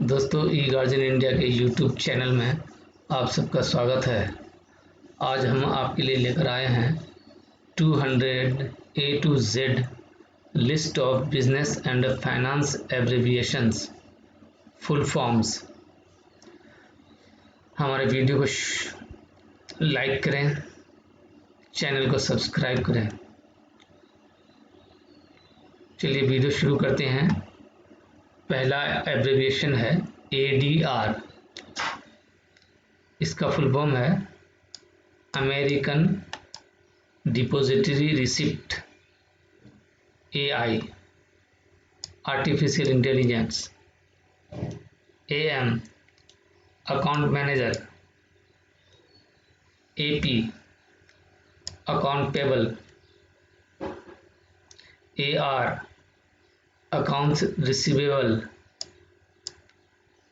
दोस्तों, ई guardian India के YouTube channel में आप सबका स्वागत है। आज हम आपके लिए लेकर आए हैं 200 A to Z list of business and finance abbreviations full forms. हमारे वीडियो को लाइक करें, चैनल को सब्सक्राइब करें। चलिए वीडियो शुरू करते हैं। पहला एब्रिविएशन है ADR। इसका फुल फॉर्म है American depository receipt, AI artificial intelligence. AM account manager. AP account payable. AR accounts receivable.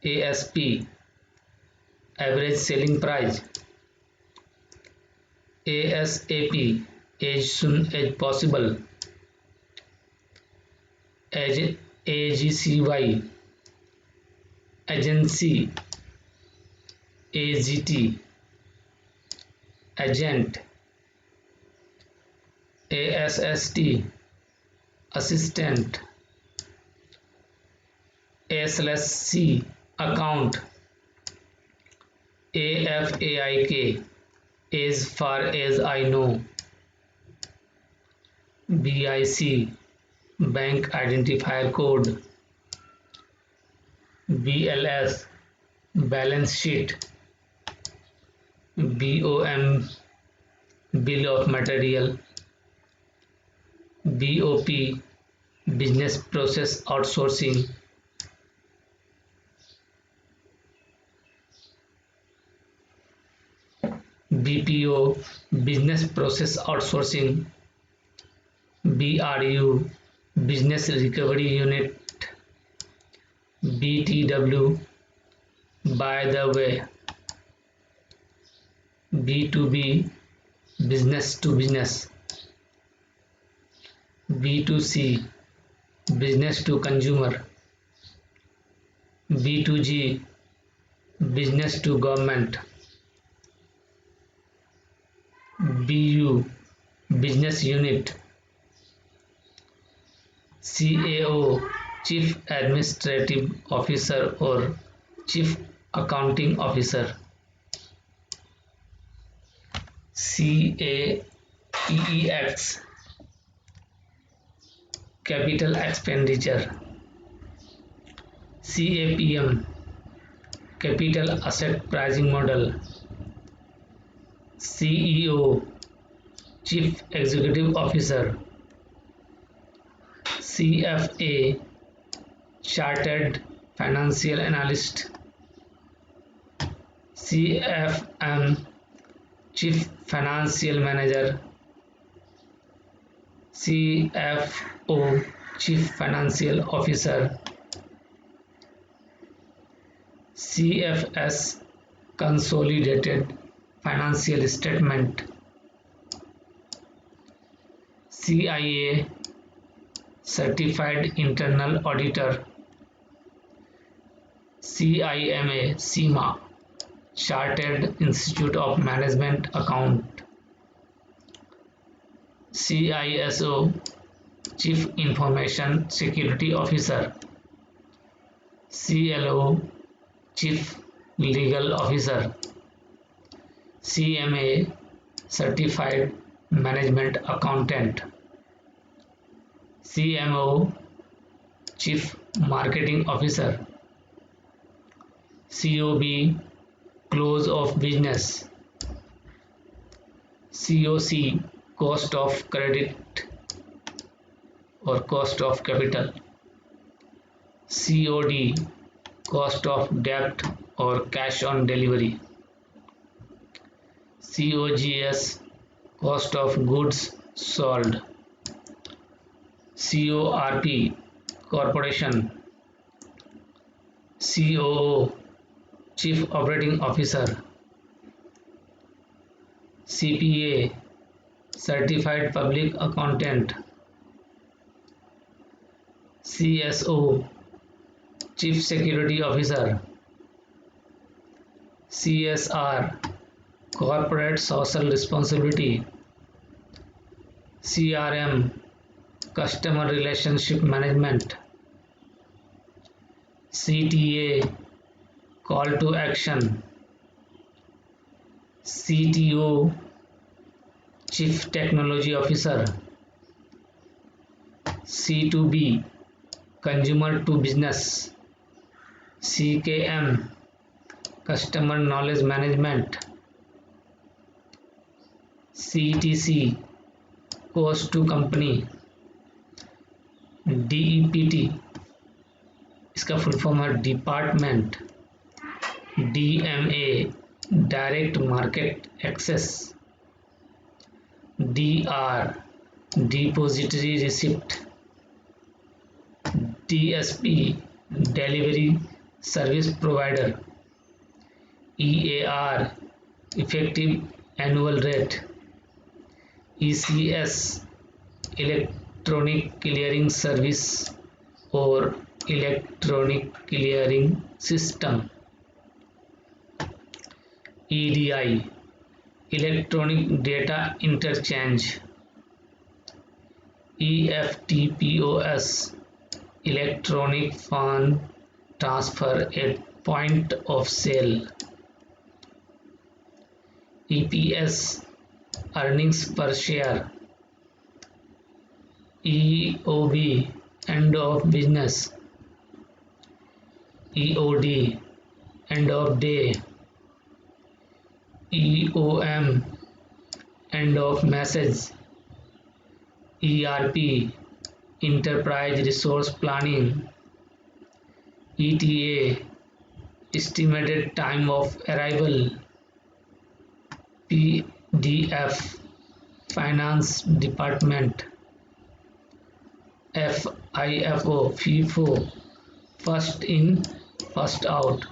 ASP average selling price. ASAP as soon as possible. AGCY agency. AGT agent. ASST assistant. A/C account. AFAIK as far as I know। BIC bank identifier code. BLS balance sheet. BOM bill of material. BOP business process outsourcing. BPO business process outsourcing. BRU business recovery unit. BTW by the way. B2B business to business. B2C business to consumer. B2G business to government. BU business unit. CAO chief administrative officer और chief accounting officer. CAPEX capital expenditure. CAPM capital asset pricing model. CEO chief executive officer. CFA chartered financial analyst. CFM chief financial manager. CFO chief financial officer. CFS consolidated financial statement. CIA certified internal auditor. CIMA chartered institute of management account. CISO chief information security officer. CLO chief legal officer. CMA certified management accountant. CMO chief marketing officer. COB close of business. COC cost of credit और cost of capital. COD cost of डेब्ट और cash on delivery. COGS cost of goods sold. CORP corporation. COO chief operating officer. CPA certified public accountant. CSO Chief Security Officer, CSR, Corporate Social Responsibility, CRM, Customer Relationship Management, CTA, Call to Action, CTO, Chief Technology Officer, C2B, Consumer to Business, CKM, Customer Knowledge Management, CTC, Cost to Company, DEPT, इसका full form है department, DMA, direct market access, DR, depository receipt, DSP, delivery service provider, EAR, effective annual rate, ECS, electronic clearing service और electronic clearing system, EDI, electronic data interchange, EFTPOS, electronic fund transfer at point of sale, EPS, earnings per share, EOB, end of business, EOD, end of day, EOM, end of message, ERP, enterprise resource planning, ETA, estimated time of arrival, PDF, finance department, FIFO, FIFO, first in first out,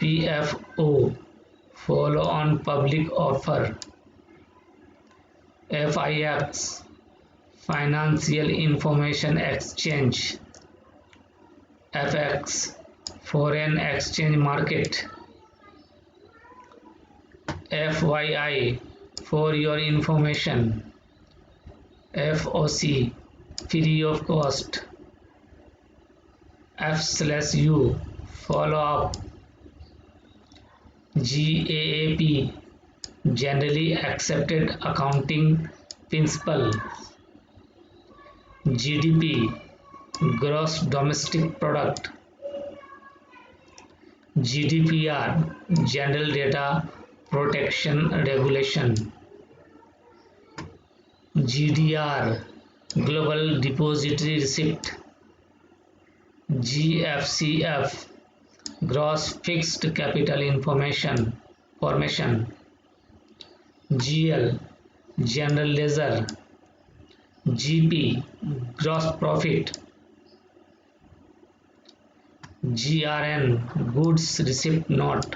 PFO, follow on public offer, FIX, financial information exchange, FX, foreign exchange market, FYI, for your information, FOC, free of cost, F/U, follow up, GAAP, generally accepted accounting principle, GDP, gross domestic product, GDPR, general data protection regulation, GDR, global depository receipt, GFCF, gross fixed capital formation, GL, general ledger, GP, gross profit, GRN, goods receipt note,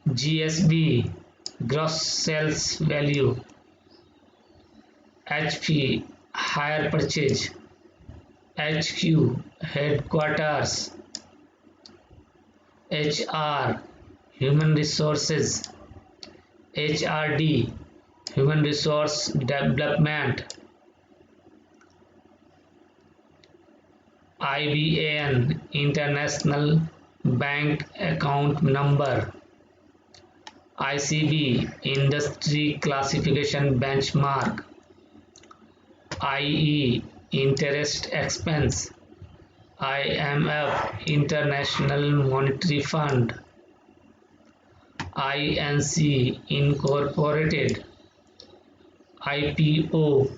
GSB, gross sales value, HP, hire purchase, HQ, headquarters, HR, human resources, HRD, human resource development, IBAN, international bank account number, ICB, industry classification benchmark, IE, interest expense, IMF, International Monetary Fund, INC, Incorporated, IPO,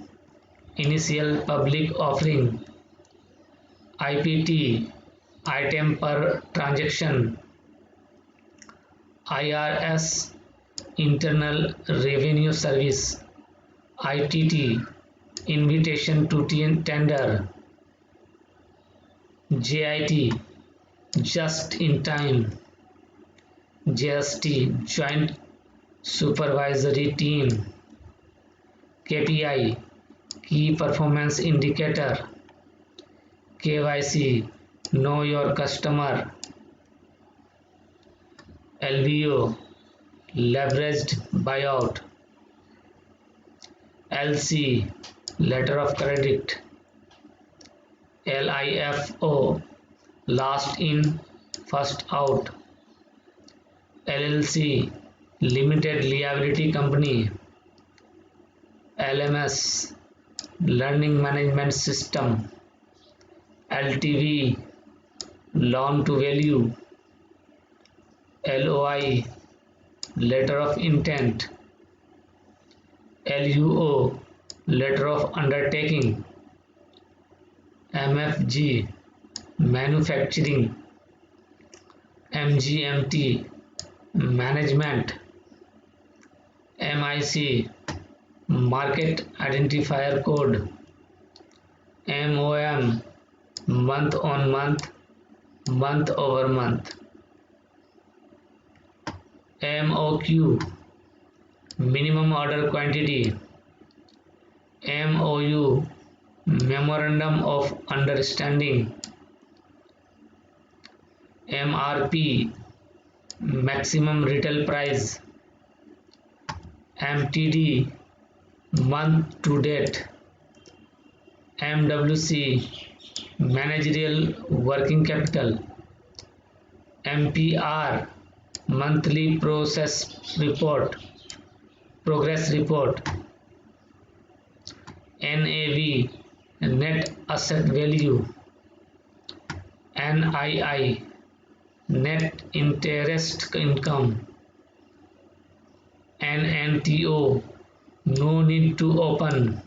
Initial Public Offering, IPT, Item per Transaction, IRS, Internal Revenue Service, ITT, Invitation to Tender, JIT, Just in Time, JST, Joint Supervisory Team, KPI, Key Performance Indicator, KYC, know your customer. LBO, leveraged buyout. LC, letter of credit. LIFO, last in, first out. LLC, limited liability company. LMS, learning management system. LTV, loan to value. LOI, letter of intent. LUO, letter of undertaking. MFG, manufacturing. MGMT, management. MIC, market identifier code. MOM, month on month, month over month. MOQ, minimum order quantity. MOU, memorandum of understanding. MRP, maximum retail price. MTD, month to date. MWC, managerial working capital. MPR, monthly progress report. NAV, net asset value. NII, net interest income. NNTO, no need to open.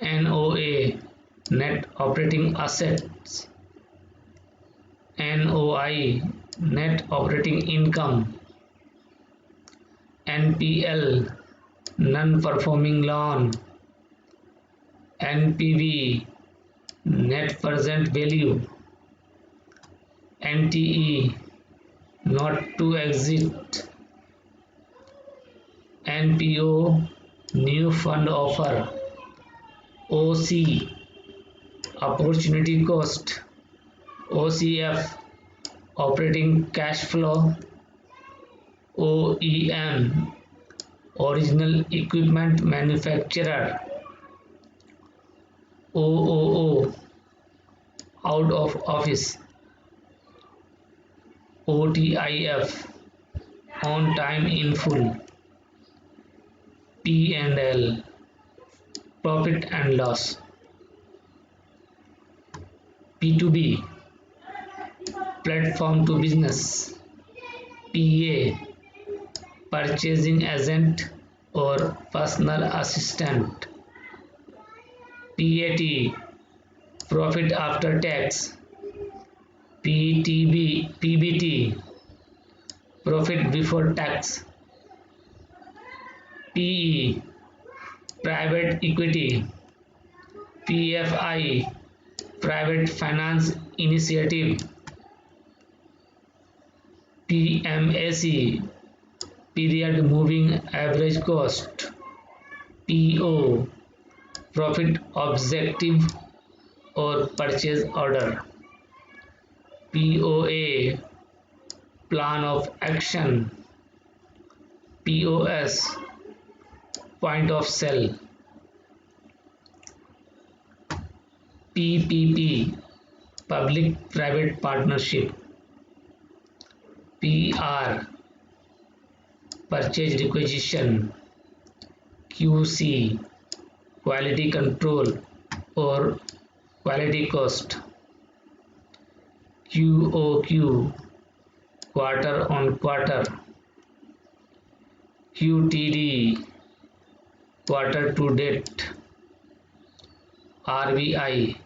NOA, net operating assets. NOI, net operating income. NPL, non-performing loan. NPV, net present value. NTE, not to exit. NPO, new fund offer. OC, opportunity cost. OCF, operating cash flow. OEM, original equipment manufacturer. OOO, out of office. OTIF, on time in full. P&L, profit and loss. P2B, platform to business. PA, purchasing agent or personal assistant. PAT, profit after tax. PBT, profit before tax. PE, private equity. PFI, private finance initiative. PMAC, period moving average cost. PO, profit objective or purchase order. POA, plan of action. POS, point of sale. PPP, public private partnership. PR, purchase requisition. QC, quality control or quality cost. QOQ, quarter on quarter. QTD, quarter to date. RBI,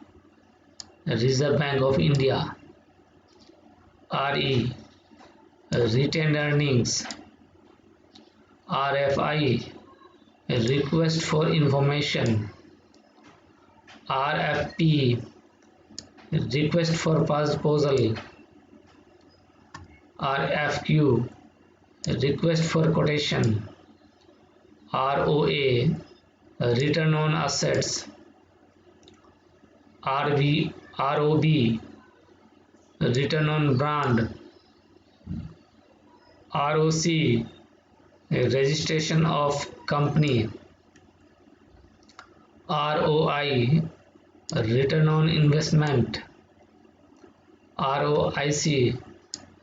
Reserve Bank of India. RE, retained earnings. RFI, request for information. RFP, request for proposal. RFQ, request for quotation. ROA, return on assets. ROB, return on brand. ROC, registration of company. ROI, return on investment. ROIC,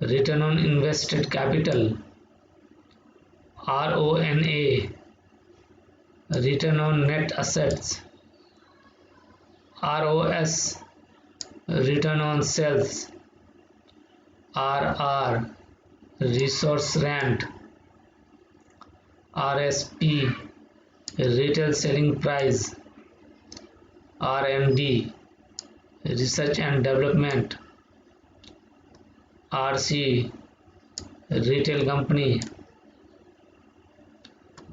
return on invested capital. RONA, return on net assets. ROS, return on sales. RR, resource rent. RSP, retail selling price. R&D, research and development. RC, retail company.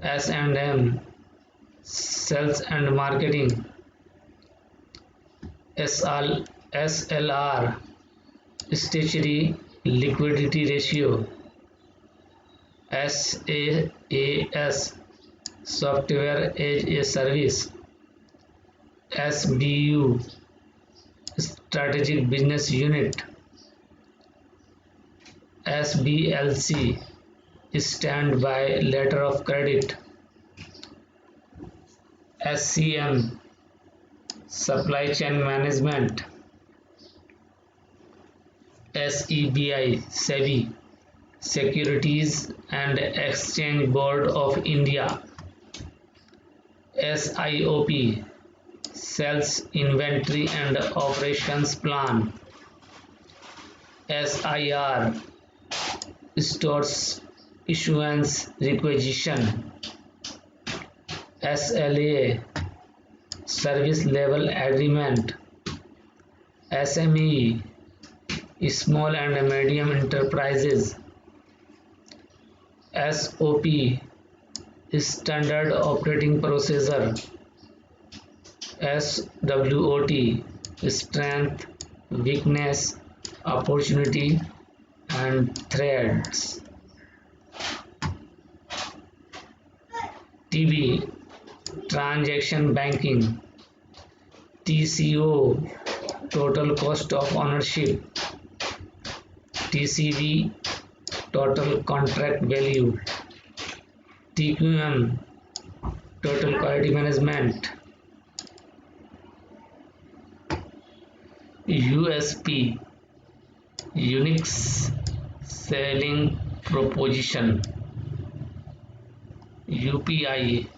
S&M, sales and marketing. SLR, statutory liquidity ratio. SaaS, software as a service. SBU, strategic business unit. SBLC, standby letter of credit. SCM, supply chain management. SEBI, Securities and Exchange Board of India. SIOP, Sales Inventory and Operations Plan. SIR, Stores Issuance Requisition. SLA, Service Level Agreement. SME, Small and Medium Enterprises. SOP, Standard Operating Procedure. SWOT, Strength, Weakness, Opportunity and Threats. TB, Transaction Banking. TCO, Total Cost of Ownership. TCV, Total Contract Value. TQM, Total Quality Management. USP, Unique Selling Proposition. UPI,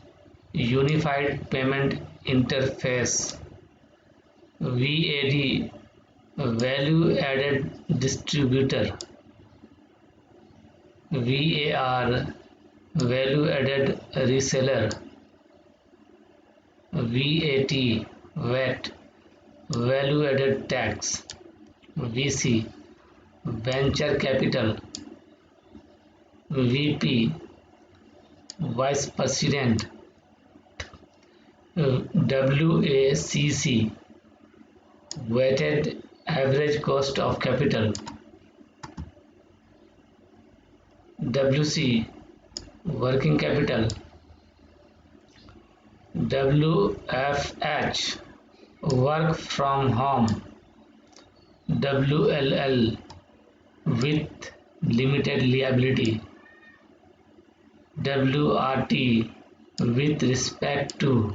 Unified Payment Interface. VAD, Value Added Distributor. VAR, Value Added Reseller. VAT, VAT, Value Added Tax. VC, Venture Capital. VP, Vice President. WACC, Weighted Average Cost of Capital. WC, Working Capital. WFH, Work from Home. WLL, with limited liability. WRT, with respect to.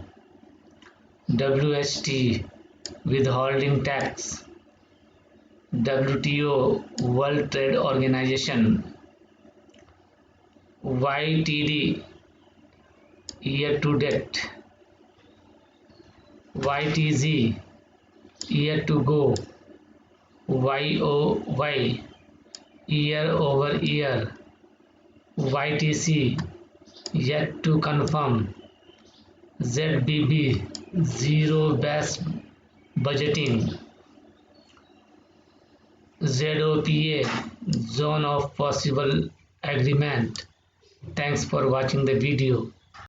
WHT, withholding tax. WTO, World Trade Organization. YTD, year to date. YTZ, year to go. YOY, year over year. YTC, yet to confirm. ZBB, zero based budgeting. ZOPA, zone of possible agreement. Thanks for watching the video.